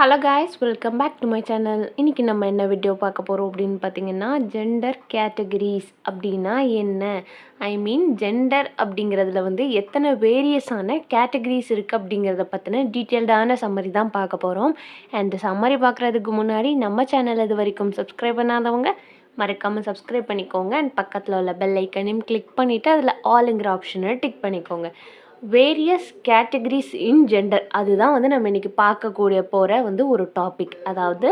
Hello guys, welcome back to my channel. இன்றைக்கி நம்ம என்ன வீடியோ பார்க்க போகிறோம் அப்படின்னு பார்த்தீங்கன்னா, ஜெண்டர் கேட்டகரிஸ் அப்படின்னா என்ன? ஜெண்டர் அப்படிங்கிறதுல வந்து எத்தனை வேரியஸான கேட்டகரிஸ் இருக்குது அப்படிங்கிறத பற்றின டீட்டெயில்டான சம்மரி தான் பார்க்க போகிறோம். அண்ட் சம்மரி பார்க்குறதுக்கு முன்னாடி நம்ம சேனல் இது வரைக்கும் சப்ஸ்கிரைப் பண்ணாதவங்க மறக்காமல் சப்ஸ்கிரைப் பண்ணிக்கோங்க. அண்ட் பக்கத்தில் உள்ள பெல் ஐக்கனையும் கிளிக் பண்ணிவிட்டு அதில் ஆளுங்கிற ஆப்ஷனை டிக் பண்ணிக்கோங்க. வேரியஸ் கேட்டகரிஸ் இன் ஜெண்டர் அதுதான் வந்து நம்ம இன்றைக்கி பார்க்கக்கூடிய போகிற வந்து ஒரு டாபிக். அதாவது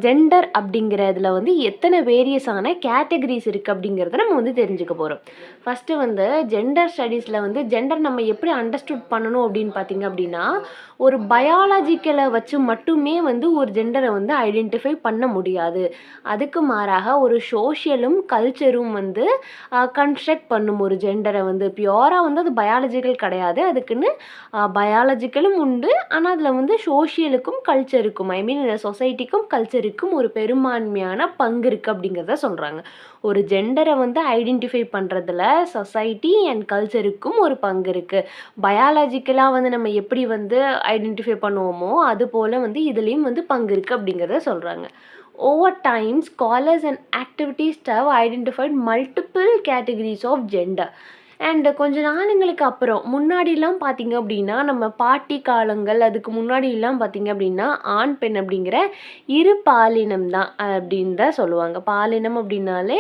ஜெண்டர் அப்படிங்கிறதுல வந்து எத்தனை வேரியஸான கேட்டகரிஸ் இருக்குது அப்படிங்கிறத நம்ம வந்து தெரிஞ்சுக்க போகிறோம். ஃபஸ்ட்டு வந்து ஜெண்டர் ஸ்டடீஸில் வந்து ஜெண்டர் நம்ம எப்படி அண்டர்ஸ்டுட் பண்ணணும் அப்படின்னு பார்த்திங்க அப்படின்னா, ஒரு பயாலஜிக்கலை வச்சு மட்டுமே வந்து ஒரு ஜெண்டரை வந்து ஐடென்டிஃபை பண்ண முடியாது. அதுக்கு மாறாக ஒரு சோஷியலும் கல்ச்சரும் வந்து கன்ஸ்ட்ரக்ட் பண்ணும் ஒரு ஜெண்டரை வந்து. பியூராக வந்து அது பயாலஜிக்கல் கிடையாது, அதுக்குன்னு பயாலஜிக்கலும் உண்டு. ஆனால் அதில் வந்து சோஷியலுக்கும் கல்ச்சருக்கும் இந்த சொசைட்டிக்கும் கல்ச்சருக்கும் ஒரு பெரும்பான்மையான பங்கு இருக்குது அப்படிங்கிறத சொல்கிறாங்க. ஒரு ஜெண்டரை வந்து ஐடென்டிஃபை பண்ணுறதுல சொசைட்டி அண்ட் கல்ச்சருக்கும் ஒரு பங்கு இருக்குது. பயாலஜிக்கலாக வந்து நம்ம எப்படி வந்து ஐடென்டிஃபை பண்ணுவோமோ அது போல் வந்து இதுலேயும் வந்து பங்கு இருக்குது அப்படிங்கிறத சொல்கிறாங்க. Over time, scholars and activists have identified multiple categories of gender. And கொஞ்ச நாளுங்களுக்கு அப்புறம் முன்னாடிலாம் பார்த்திங்க அப்படின்னா, நம்ம பாட்டி காலங்கள் அதுக்கு முன்னாடிலாம் பார்த்திங்க அப்படின்னா, ஆண் பெண் அப்படிங்கிற இரு பாலினம் தான் அப்படின்னு தான் சொல்லுவாங்க. பாலினம் அப்படின்னாலே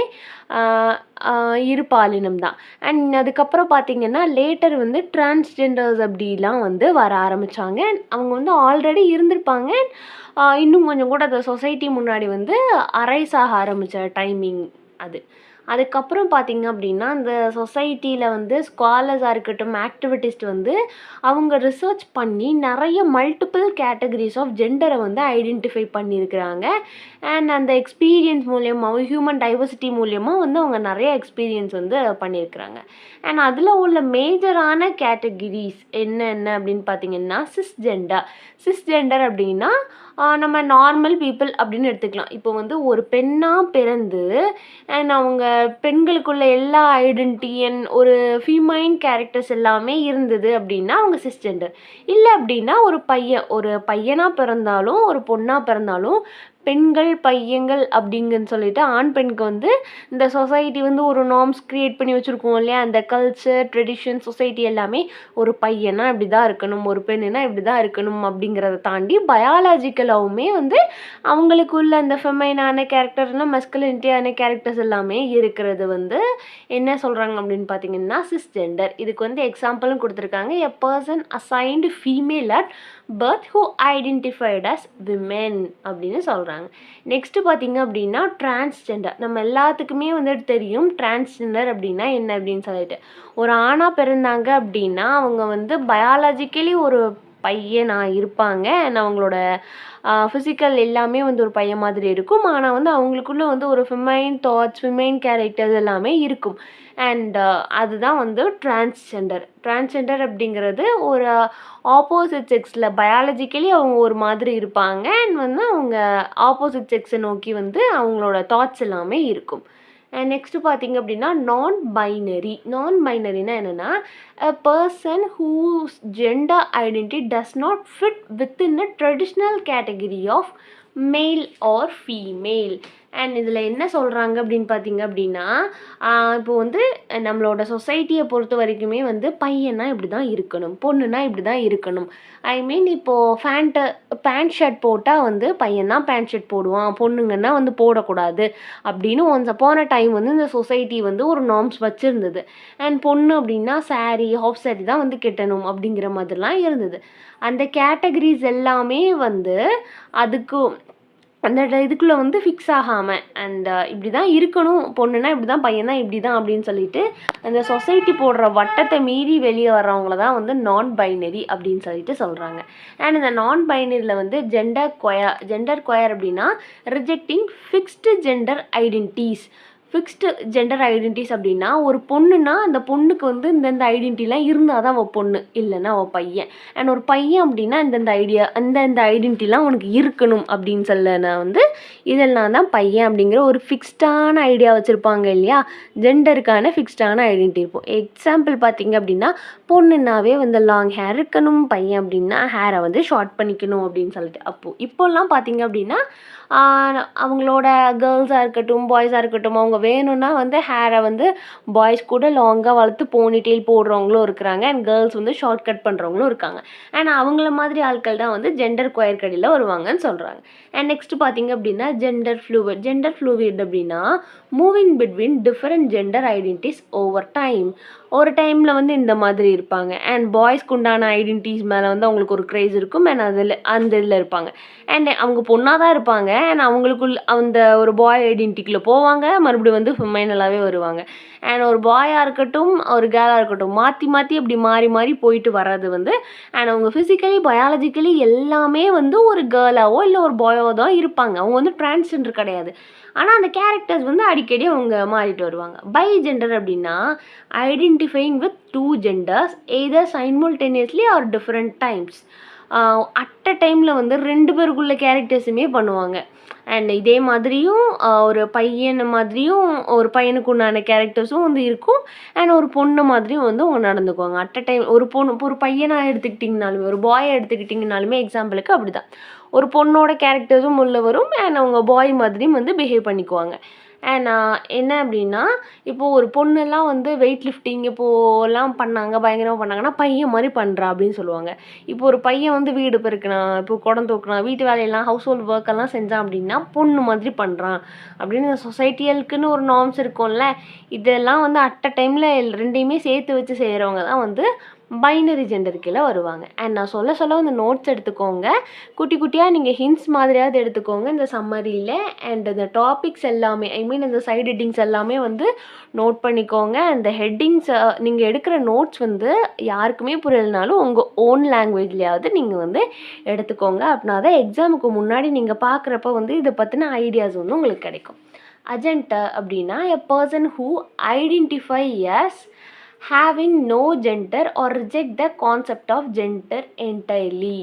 இரு பாலினம் தான். அண்ட் அதுக்கப்புறம் பார்த்திங்கன்னா லேட்டர் வந்து டிரான்ஸ்ஜெண்டர்ஸ் அப்படிலாம் வந்து வர ஆரம்பித்தாங்க. அவங்க வந்து ஆல்ரெடி இருந்திருப்பாங்க. இன்னும் கொஞ்சம் கூட அந்த சொசைட்டி முன்னாடி வந்து அரைஸ் ஆக ஆரம்பித்த டைமிங் அது. அதுக்கப்புறம் பார்த்திங்க அப்படின்னா, அந்த சொசைட்டியில் வந்து ஸ்காலர்ஸாக இருக்கட்டும், ஆக்டிவிட்டிஸ்ட் வந்து அவங்க ரிசர்ச் பண்ணி நிறைய மல்டிபிள் கேட்டகரிஸ் ஆஃப் ஜெண்டரை வந்து ஐடென்டிஃபை பண்ணியிருக்கிறாங்க. அண்ட் அந்த எக்ஸ்பீரியன்ஸ் மூலியமாகவும் ஹியூமன் டைவர்சிட்டி மூலியமாக வந்து அவங்க நிறைய எக்ஸ்பீரியன்ஸ் வந்து பண்ணியிருக்கிறாங்க. அண்ட் அதில் உள்ள மேஜரான கேட்டகிரிஸ் என்னென்ன அப்படின்னு பார்த்திங்கன்னா, சிஸ்ஜெண்டர் அப்படின்னா நம்ம நார்மல் பீப்புள் அப்படின்னு எடுத்துக்கலாம். இப்போ வந்து ஒரு பெண்ணாக பிறந்து அண்ட் அவங்க பெண்களுக்குள்ள எல்லா ஐடென்டிட்டி அண்ட் ஒரு ஃபீமைன் கேரக்டர்ஸ் எல்லாமே இருந்தது அப்படின்னா அவங்க சிஸ்ஜெண்டர். இல்லை அப்படின்னா ஒரு பையனாக பிறந்தாலும் ஒரு பொண்ணாக பிறந்தாலும் பெண்கள் பையங்கள் அப்படிங்கன்னு சொல்லிட்டு ஆண் பெண்ணுக்கு வந்து இந்த சொசைட்டி வந்து ஒரு நார்ம்ஸ் க்ரியேட் பண்ணி வச்சுருக்கோம் இல்லையா? அந்த கல்ச்சர் ட்ரெடிஷன் சொசைட்டி எல்லாமே ஒரு பையனா இப்படி தான் இருக்கணும், ஒரு பெண்ணுனா இப்படி தான் இருக்கணும் அப்படிங்கிறத தாண்டி பயாலஜிக்கலாகவுமே வந்து அவங்களுக்குள்ள அந்த ஃபெமைனான கேரக்டர்னா மஸ்குலினிட்டியான கேரக்டர்ஸ் எல்லாமே இருக்கிறது வந்து என்ன சொல்கிறாங்க அப்படின்னு பார்த்தீங்கன்னா சிஸ்ஜெண்டர். இதுக்கு வந்து எக்ஸாம்பிளும் கொடுத்துருக்காங்க. A person assigned female at birth who identified as women அப்படின்னு சொல்கிறாங்க. நெக்ஸ்ட்டு பார்த்திங்க அப்படின்னா டிரான்ஸ்ஜெண்டர். நம்ம எல்லாத்துக்குமே வந்துட்டு தெரியும் டிரான்ஸ்ஜெண்டர் அப்படின்னா என்ன அப்படின்னு சொல்லிட்டு. ஒரு ஆணாக பிறந்தாங்க அப்படின்னா அவங்க வந்து பயாலஜிக்கலி ஒரு பையனாக இருப்பாங்க. அவங்களோட ஃபிசிக்கல் எல்லாமே வந்து ஒரு பையன் மாதிரி இருக்கும். ஆனால் வந்து அவங்களுக்குள்ளே வந்து ஒரு ஃபெமைன் தாட்ஸ் ஃபெமைன் கேரக்டர்ஸ் எல்லாமே இருக்கும். அண்ட் அதுதான் வந்து டிரான்ஸ்ஜெண்டர் அப்படிங்கிறது ஒரு ஆப்போசிட் செக்ஸில் பயாலஜிக்கலி அவங்க ஒரு மாதிரி இருப்பாங்க. அண்ட் வந்து அவங்க ஆப்போசிட் செக்ஸை நோக்கி வந்து அவங்களோட தாட்ஸ் எல்லாமே இருக்கும். நெக்ஸ்ட்டு பார்த்திங்க அப்படின்னா நான் பைனரினா என்னென்னா a person whose gender identity does not fit within a traditional category of male or female. And இதில் என்ன சொல்கிறாங்க அப்படின்னு பார்த்திங்க அப்படின்னா, இப்போ வந்து நம்மளோட சொசைட்டியை பொறுத்த வரைக்குமே வந்து பையனா இப்படி தான் இருக்கணும், பொண்ணுனா இப்படி தான் இருக்கணும். இப்போது பேண்ட் ஷர்ட் போட்டால் வந்து பையனா பேண்ட் ஷர்ட் போடுவான், பொண்ணுங்கன்னா வந்து போடக்கூடாது அப்படின்னு ஒன்ஸ் அப்பான் அ டைம் வந்து இந்த சொசைட்டி வந்து ஒரு நார்ம்ஸ் வச்சுருந்தது. அண்ட் பொண்ணு அப்படின்னா ஹாஃப் சாரி தான் வந்து கட்டணும் அப்படிங்கிற மாதிரிலாம் இருந்தது. அந்த கேட்டகரிஸ் எல்லாமே வந்து அந்த இதுக்குள்ளே வந்து ஃபிக்ஸ் ஆகாமல் அண்ட் இப்படி தான் இருக்கணும், பொண்ணுனா இப்படி தான், பையனா இப்படி தான் அப்படின்னு சொல்லிட்டு அந்த சொசைட்டி போடுற வட்டத்தை மீறி வெளியே வர்றவங்கள தான் வந்து நான் பைனரி அப்படின்னு சொல்லிட்டு சொல்கிறாங்க. அண்ட் இந்த நான் பைனரியில் வந்து ஜெண்டர் கொயர் அப்படின்னா rejecting fixed gender identities. Fixed gender identities அப்படின்னா ஒரு பொண்ணுன்னா அந்த பொண்ணுக்கு வந்து இந்தந்த ஐடென்டிட்டிலாம் இருந்தால் தான் அவள் பொண்ணு, இல்லைன்னா அவள் பையன். அண்ட் ஒரு பையன் அப்படின்னா இந்த ஐடென்டிட்டிலாம் உனக்கு இருக்கணும் அப்படின்னு சொல்லனா வந்து இதெல்லாம் தான் பையன் அப்படிங்கிற ஒரு ஃபிக்ஸ்டான ஐடியா வச்சுருப்பாங்க இல்லையா. ஜெண்டருக்கான ஃபிக்ஸ்டான ஐடென்டிட்டி இருக்கும். எக்ஸாம்பிள் பார்த்தீங்க அப்படின்னா பொண்ணுன்னாவே வந்து லாங் ஹேர் இருக்கணும், பையன் அப்படின்னா ஹேரை வந்து ஷார்ட் பண்ணிக்கணும் அப்படின்னு சொல்லிட்டு. இப்போல்லாம் பார்த்தீங்க அப்படின்னா அவங்களோட கேர்ள்ஸாக இருக்கட்டும் பாய்ஸாக இருக்கட்டும் அவங்க வேணும்னா வந்து ஹேரை வந்து பாய்ஸ் கூட லாங்காக வளர்த்து போனிடெயில் போடுறவங்களும் இருக்கிறாங்க. அண்ட் கேர்ள்ஸ் வந்து ஷார்ட் கட் பண்ணுறவங்களும் இருக்காங்க. அண்ட் அவங்கள மாதிரி ஆட்கள் தான் வந்து ஜெண்டர் குயர் கடியில் வருவாங்கன்னு சொல்கிறாங்க. அண்ட் நெக்ஸ்ட் பார்த்தீங்க அப்படின்னா ஜெண்டர் ஃப்ளூவிட் அப்படின்னா moving between different gender identities over time. ஒரு டைமில் வந்து இந்த மாதிரி இருப்பாங்க. அண்ட் பாய்ஸ்க்கு உண்டான ஐடென்டிட்டிஸ் மேலே வந்து அவங்களுக்கு ஒரு க்ரேஸ் இருக்கும். அண்ட் அந்த இதில் இருப்பாங்க. அண்ட் அவங்க பொண்ணாக தான் இருப்பாங்க. அண்ட் அவங்களுக்குள்ள அந்த ஒரு பாய் ஐடென்டிட்டிக்குள்ளே போவாங்க, மறுபடியும் வந்து ஃபைனலாகவே வருவாங்க. அண்ட் ஒரு பாயாக இருக்கட்டும் ஒரு கேர்ளாக இருக்கட்டும் மாற்றி அப்படி மாறி போயிட்டு வர்றது வந்து அண்ட் அவங்க ஃபிசிக்கலி பயாலஜிக்கலி எல்லாமே வந்து ஒரு கேர்ளாவோ இல்லை ஒரு பாயாவோ தான் இருப்பாங்க. அவங்க வந்து டிரான்ஸ்ஜெண்டர் கிடையாது. ஆனால் அந்த கேரக்டர்ஸ் வந்து அடிக்கடி அவங்க மாறிட்டு வருவாங்க. பை ஜெண்டர் அப்படின்னா identifying with 2 genders either simultaneously are different times. At a டைமில் வந்து 2 பேருக்குள்ள கேரக்டர்ஸுமே பண்ணுவாங்க. அண்ட் இதே மாதிரியும் ஒரு பையனை மாதிரியும் ஒரு பையனுக்கு உண்டான கேரக்டர்ஸும் வந்து இருக்கும். அண்ட் ஒரு பொண்ணு மாதிரியும் வந்து அவங்க நடந்துக்குவாங்க. அட் அ டைம் ஒரு பையனாக எடுத்துக்கிட்டிங்கனாலுமே ஒரு பாயை எடுத்துக்கிட்டிங்கனாலுமே எக்ஸாம்பிளுக்கு அப்படி தான் ஒரு பொண்ணோட கேரக்டர்ஸும் உள்ள வரும். அண்ட் அவங்க பாய் மாதிரியும் வந்து பிஹேவ் பண்ணிக்குவாங்க. அண்ட் என்ன அப்படின்னா இப்போது ஒரு பொண்ணெல்லாம் வந்து வெயிட் லிஃப்டிங் இப்போலாம் பண்ணாங்க பயங்கரமாக பண்ணாங்கன்னா பையன் மாதிரி பண்ணுறா அப்படின்னு சொல்லுவாங்க. இப்போ ஒரு பையன் வந்து வீடு பெருக்கினான், இப்போ குடம் தூக்குனான், வீட்டு வேலையெல்லாம் ஹவுஸ் ஹோல்ட் ஒர்க்கெல்லாம் செஞ்சான் அப்படின்னா பொண்ணு மாதிரி பண்ணுறான் அப்படின்னு இந்த சொசைட்டியலுக்குன்னு ஒரு நார்ம்ஸ் இருக்கும்ல. இதெல்லாம் வந்து அட் அ டைமில் 2யுமே சேர்த்து வச்சு செய்கிறவங்க தான் வந்து பைனரி ஜெண்டர் கீழே வருவாங்க. அண்ட் நான் சொல்ல வந்து நோட்ஸ் எடுத்துக்கோங்க. குட்டியாக நீங்கள் ஹிண்ட்ஸ் மாதிரியாவது எடுத்துக்கோங்க இந்த சம்மரியில். அண்ட் இந்த டாபிக்ஸ் எல்லாமே இந்த சைடு ஹெட்டிங்ஸ் எல்லாமே வந்து நோட் பண்ணிக்கோங்க. அந்த ஹெட்டிங்ஸ் நீங்கள் எடுக்கிற நோட்ஸ் வந்து யாருக்குமே புரியலைனாலும் உங்கள் ஓன் லாங்குவேஜ்லேயாவது நீங்கள் வந்து எடுத்துக்கோங்க. அப்படின்னா தான் எக்ஸாமுக்கு முன்னாடி நீங்கள் பார்க்குறப்ப வந்து இதை பற்றின ஐடியாஸ் வந்து உங்களுக்கு கிடைக்கும். அஜெண்டர் அப்படின்னா a person who identify as having no gender or reject the concept of gender entirely.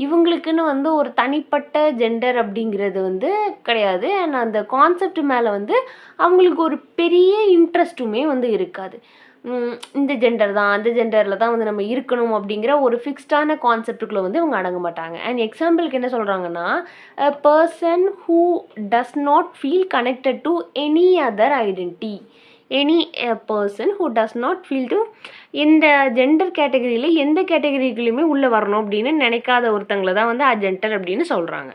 இவங்களுக்குன்னு வந்து ஒரு தனிப்பட்ட ஜெண்டர் அப்படிங்கிறது வந்து கிடையாது. அண்ட் அந்த கான்செப்ட் மேலே வந்து அவங்களுக்கு ஒரு பெரிய இன்ட்ரெஸ்ட்டுமே வந்து இருக்காது. இந்த ஜெண்டர் தான் அந்த ஜெண்டரில் தான் வந்து நம்ம இருக்கணும் அப்படிங்கிற ஒரு ஃபிக்ஸ்டான கான்செப்டுக்குள்ளே வந்து இவங்க அடங்க மாட்டாங்க. அண்ட் எக்ஸாம்பிளுக்கு என்ன சொல்கிறாங்கன்னா a person who does not feel connected to any other identity. a person who does not feel to இந்த ஜெண்டர் கேட்டகரியில் எந்த கேட்டகரிக்குலையுமே உள்ளே வரணும் அப்படின்னு நினைக்காத ஒருத்தங்களை தான் வந்து அஜெண்டர் அப்படின்னு சொல்கிறாங்க.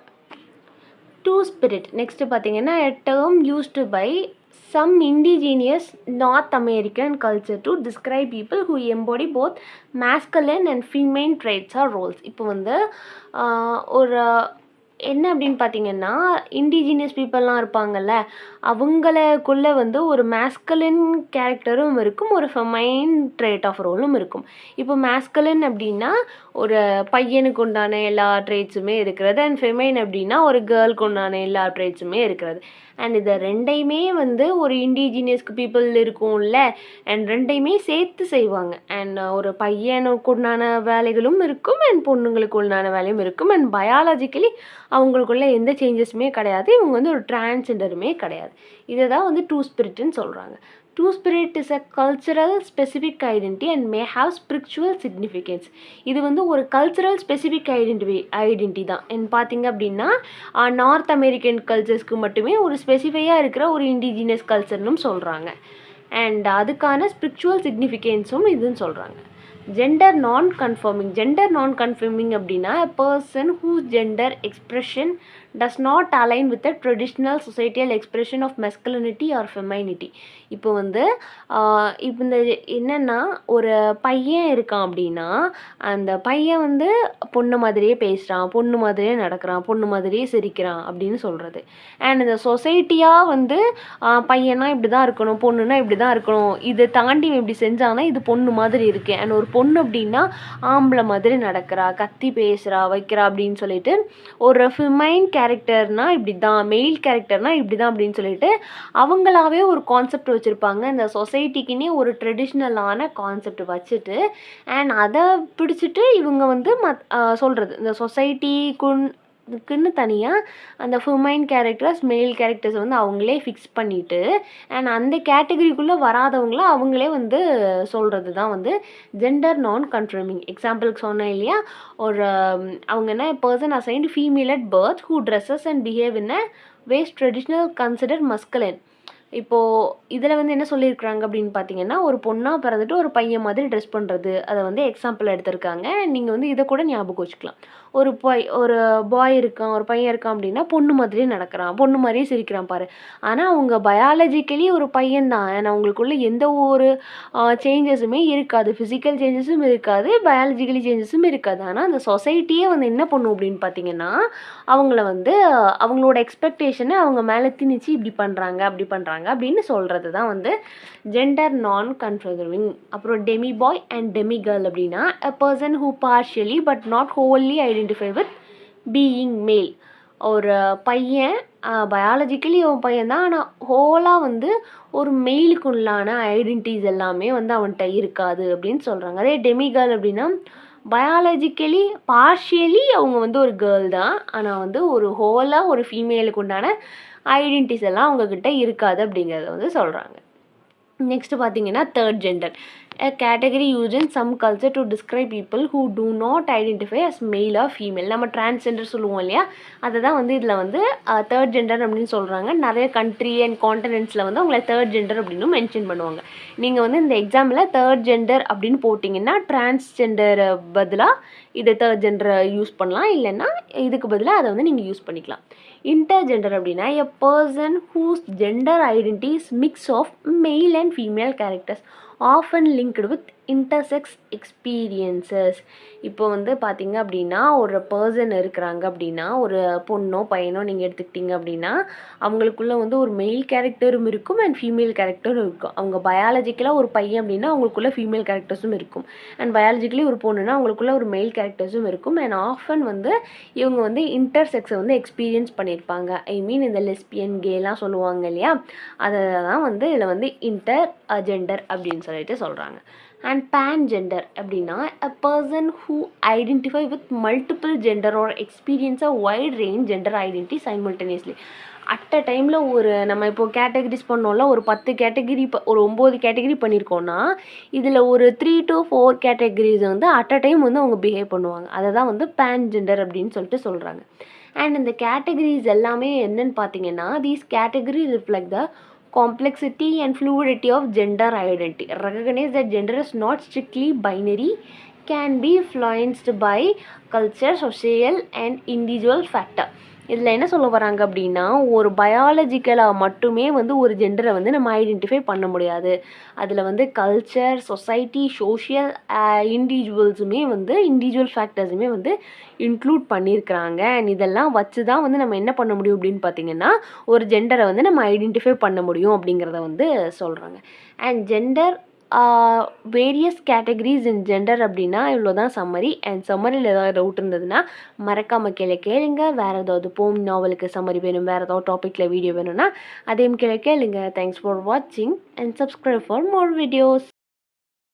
டூ ஸ்பிரிட் நெக்ஸ்ட்டு பார்த்தீங்கன்னா a term used by some indigenous North American culture to describe people who embody both masculine and feminine traits or roles. இப்போ வந்து ஒரு என்ன அப்படின்னு பார்த்தீங்கன்னா இண்டிஜினியஸ் பீப்புளெலாம் இருப்பாங்கள்ல அவங்களுக்குள்ளே வந்து ஒரு மேஸ்கலின் கேரக்டரும் இருக்கும், ஒரு ஃபெமைன் ட்ரேட் ஆஃப் ரோலும் இருக்கும். இப்போ மேஸ்கலின் அப்படின்னா ஒரு பையனுக்கு உண்டான எல்லா ட்ரேட்ஸுமே இருக்கிறது. அண்ட் ஃபெமைன் அப்படின்னா ஒரு கேர்ளுக்கு உண்டான எல்லா ட்ரேட்ஸுமே இருக்கிறது. அண்ட் இதை 2யுமே வந்து ஒரு இண்டிஜினியஸ்க்கு பீப்புள் இருக்கும்ல. அண்ட் 2யுமே சேர்த்து செய்வாங்க. அண்ட் ஒரு பையனுக்கு உண்டான வேலைகளும் இருக்கும் அண்ட் பொண்ணுங்களுக்கு உண்டான வேலையும் இருக்கும். அண்ட் பயாலஜிக்கலி அவங்களுக்குள்ள எந்த சேஞ்சஸுமே கிடையாது. இவங்க வந்து ஒரு டிரான்ஸ்ஜெண்டருமே கிடையாது. இதை தான் வந்து டூ ஸ்பிரிட்னு சொல்கிறாங்க. Two spirit is a cultural specific identity and may have spiritual significance. இது வந்து ஒரு கல்ச்சுரல் ஸ்பெசிஃபிக் ஐடென்டிட்டி தான். பார்த்தீங்க அப்படின்னா நார்த் அமெரிக்கன் கல்ச்சர்ஸ்க்கு மட்டுமே ஒரு ஸ்பெசிஃபையாக இருக்கிற ஒரு இண்டிஜினியஸ் கல்ச்சர்னும் சொல்கிறாங்க. அண்ட் அதுக்கான ஸ்பிரிச்சுவல் சிக்னிஃபிகன்ஸும் இதுன்னு சொல்கிறாங்க. ஜெண்டர் நான் கன்ஃபர்மிங் அப்படின்னா a person whose gender expression does not align with the traditional societal expression of masculinity or femininity. இப்போ வந்து இப்போ இந்த என்னென்னா ஒரு பையன் இருக்கான் அப்படின்னா அந்த பையன் வந்து பொண்ணு மாதிரியே பேசுகிறான், பொண்ணு மாதிரியே நடக்கிறான், பொண்ணு மாதிரியே சிரிக்கிறான் அப்படின்னு சொல்கிறது. அண்ட் இந்த சொசைட்டியாக வந்து பையனா இப்படி தான் இருக்கணும், பொண்ணுன்னா இப்படி தான் இருக்கணும், இதை தாண்டி இப்படி செஞ்சாங்கன்னா இது பொண்ணு மாதிரி இருக்குது. அண்ட் ஒரு பொண்ணு அப்படின்னா ஆம்பளை மாதிரி நடக்கிறா, கத்தி பேசுகிறா வைக்கிறா அப்படின்னு சொல்லிட்டு ஒரு ஃபெமைன் கேரக்டர்னா இப்படி தான், மெயில் கேரக்டர்னா இப்படி தான் அப்படின்னு சொல்லிட்டு அவங்களாவே ஒரு கான்செப்ட் வச்சுருப்பாங்க. இந்த சொசைட்டிக்குன்னே ஒரு ட்ரெடிஷ்னலான கான்செப்ட் வச்சுட்டு அதை பிடிச்சிட்டு இவங்க வந்து சொல்கிறது இந்த சொசைட்டிக்குன்னு தனியாக அந்த ஃபுமைன் கேரக்டர்ஸ் மெயில் கேரக்டர்ஸ் வந்து அவங்களே ஃபிக்ஸ் பண்ணிவிட்டு அந்த கேட்டகரிக்குள்ளே வராதவங்கள அவங்களே வந்து சொல்கிறது தான் வந்து ஜெண்டர் நான் கன்ஃபர்மிங். எக்ஸாம்பிளுக்கு சொன்னேன் இல்லையா, ஒரு அவங்க என்ன person assigned female at birth who dresses and behave in a ways traditional consider masculine. இப்போது இதில் வந்து என்ன சொல்லியிருக்கிறாங்க அப்படின்னு பார்த்தீங்கன்னா, ஒரு பொண்ணாக பிறந்துட்டு ஒரு பையன் மாதிரி ட்ரெஸ் பண்ணுறது, அதை வந்து எக்ஸாம்பிள் எடுத்திருக்காங்க. நீங்கள் வந்து இதை கூட ஞாபகம் வச்சுக்கலாம். ஒரு பாய் இருக்கான், ஒரு பையன் இருக்கான் அப்படின்னா பொண்ணு மாதிரியே நடக்கிறான், பொண்ணு மாதிரியே சிரிக்கிறான் பாரு. ஆனால் அவங்க பயாலஜிக்கலி ஒரு பையன் தான். ஏன்னா அவங்களுக்குள்ள எந்த ஒரு சேஞ்சஸுமே இருக்காது, ஃபிசிக்கல் சேஞ்சஸும் இருக்காது, பயாலஜிக்கலி சேஞ்சஸும் இருக்காது. ஆனால் அந்த சொசைட்டியே வந்து என்ன பண்ணும் அப்படின்னு பார்த்தீங்கன்னா, அவங்கள வந்து அவங்களோட எக்ஸ்பெக்டேஷனை அவங்க மேலே திணிச்சு இப்படி பண்ணுறாங்க அப்படி பண்ணுறாங்க அப்படின்னு சொல்கிறது தான் வந்து ஜெண்டர் நான் கன்ஃபர்மிங். அப்புறம் Demi bye and Demi girl அப்படின்னா a person who partially but not wholly identify with being male. ஒரு பையன் பயாலஜிக்கலி அவன் பையன் தான், ஆனால் ஹோலாக வந்து ஒரு மெயிலுக்குள்ளான ஐடென்டிட்டிஸ் எல்லாமே வந்து அவன்கிட்ட இருக்காது அப்படின்னு சொல்கிறாங்க. அதே டெமி கேர்ள் அப்படின்னா பயாலஜிக்கலி பார்ஷியலி அவங்க வந்து ஒரு கேர்ள் தான், ஆனால் வந்து ஒரு ஹோலாக ஒரு ஃபீமேலுக்கு உண்டான ஐடென்டிட்டிஸ் எல்லாம் அவங்கக்கிட்ட இருக்காது அப்படிங்கிறத வந்து சொல்கிறாங்க. நெக்ஸ்ட்டு பார்த்தீங்கன்னா third gender, a category used in some culture to describe people who do not identify as male or female. நம்ம டிரான்ஸ்ஜெண்டர் சொல்லுவோம் இல்லையா, அதை தான் வந்து இதில் வந்து தேர்ட் ஜெண்டர் அப்படின்னு சொல்கிறாங்க. நிறைய கண்ட்ரி அண்ட் கான்டினென்ட்ஸில் வந்து அவங்கள தேர்ட் ஜெண்டர் அப்படின்னு மென்ஷன் பண்ணுவாங்க. நீங்கள் வந்து இந்த எக்ஸாம்பிளில் தேர்ட் ஜெண்டர் அப்படின்னு போட்டிங்கன்னா டிரான்ஸ்ஜெண்டர் பதிலாக இதை தேர்ட் ஜெண்டரை யூஸ் பண்ணலாம், இல்லைன்னா இதுக்கு பதிலாக அதை வந்து நீங்கள் யூஸ் பண்ணிக்கலாம். இன்டர்ஜெண்டர் அப்படின்னா a person whose gender identity is mix of male and female characters often linked with intersex experiences. இப்போ வந்து பார்த்தீங்க அப்படின்னா ஒரு பர்சன் இருக்கிறாங்க அப்படின்னா, ஒரு பொண்ணோ பையனோ நீங்கள் எடுத்துக்கிட்டீங்க அப்படின்னா அவங்களுக்குள்ளே வந்து ஒரு மெயில் கேரக்டரும் இருக்கும் அண்ட் ஃபீமேல் கேரக்டரும் இருக்கும். அவங்க பயாலஜிக்கலாக ஒரு பையன் அப்படின்னா அவங்களுக்குள்ள ஃபீமேல் கேரக்டர்ஸும் இருக்கும், அண்ட் பயாலஜிக்கலி ஒரு பொண்ணுன்னா அவங்களுக்குள்ள ஒரு மெயில் கேரக்டர்ஸும் இருக்கும். அண்ட் ஆஃபன் வந்து இவங்க வந்து இன்டர்செக்ஸை வந்து எக்ஸ்பீரியன்ஸ் பண்ணியிருப்பாங்க. ஐ மீன் இந்த லெஸ்பியன் கேலாம் சொல்லுவாங்க இல்லையா, அதை தான் வந்து இதில் வந்து இன்டர் ஜெண்டர் அப்படின்னு சொல்லிட்டு சொல்கிறாங்க. அண்ட் பேன் ஜெண்டர் அப்படின்னா a person who identify with multiple gender or experience a wide range gender identity simultaneously. At a டைமில் ஒரு நம்ம இப்போ கேட்டகரிஸ் பண்ணோம்ல, ஒரு 10 கேட்டகரி ஒரு 9 கேட்டகரி பண்ணியிருக்கோன்னா இதில் ஒரு 3 to 4 கேட்டகரிஸ் வந்து அட் அ டைம் வந்து அவங்க பிஹேவ் பண்ணுவாங்க. அதை தான் வந்து பேன் ஜெண்டர் அப்படின்னு சொல்லிட்டு சொல்கிறாங்க. அண்ட் இந்த கேட்டகரிஸ் எல்லாமே என்னன்னு பார்த்தீங்கன்னா, these category reflect the complexity and fluidity of gender identity. Recognize that gender is not strictly binary, can be influenced by culture, social and individual factor. இதில் என்ன சொல்ல வராங்க அப்படின்னா, ஒரு பயாலஜிக்கலாக மட்டுமே வந்து ஒரு ஜெண்டரை வந்து நம்ம ஐடென்டிஃபை பண்ண முடியாது. அதில் வந்து கல்ச்சர், சொசைட்டி, சோஷியல் இண்டிவிஜுவல்ஸுமே வந்து இண்டிவிஜுவல் ஃபேக்டர்ஸுமே வந்து இன்க்ளூட் பண்ணியிருக்கிறாங்க. அண்ட் இதெல்லாம் வச்சு தான் வந்து நம்ம என்ன பண்ண முடியும் அப்படின்னு பார்த்தீங்கன்னா, ஒரு ஜெண்டரை வந்து நம்ம ஐடென்டிஃபை பண்ண முடியும் அப்படிங்கிறத வந்து சொல்கிறாங்க. And gender various categories in gender அப்படின்னா இவ்வளோ தான் சம்மரி. அண்ட் சம்மரியில் ஏதாவது டவுட் இருந்ததுன்னா மறக்காமல் கேளுங்க. வேறு ஏதாவது போம் நாவலுக்கு சம்மரி வேணும், வேறு ஏதாவது டாப்பிக்கில் வீடியோ வேணும்னா அதையும் கேளுங்க. தேங்க்ஸ் ஃபார் வாட்சிங் and subscribe for more videos.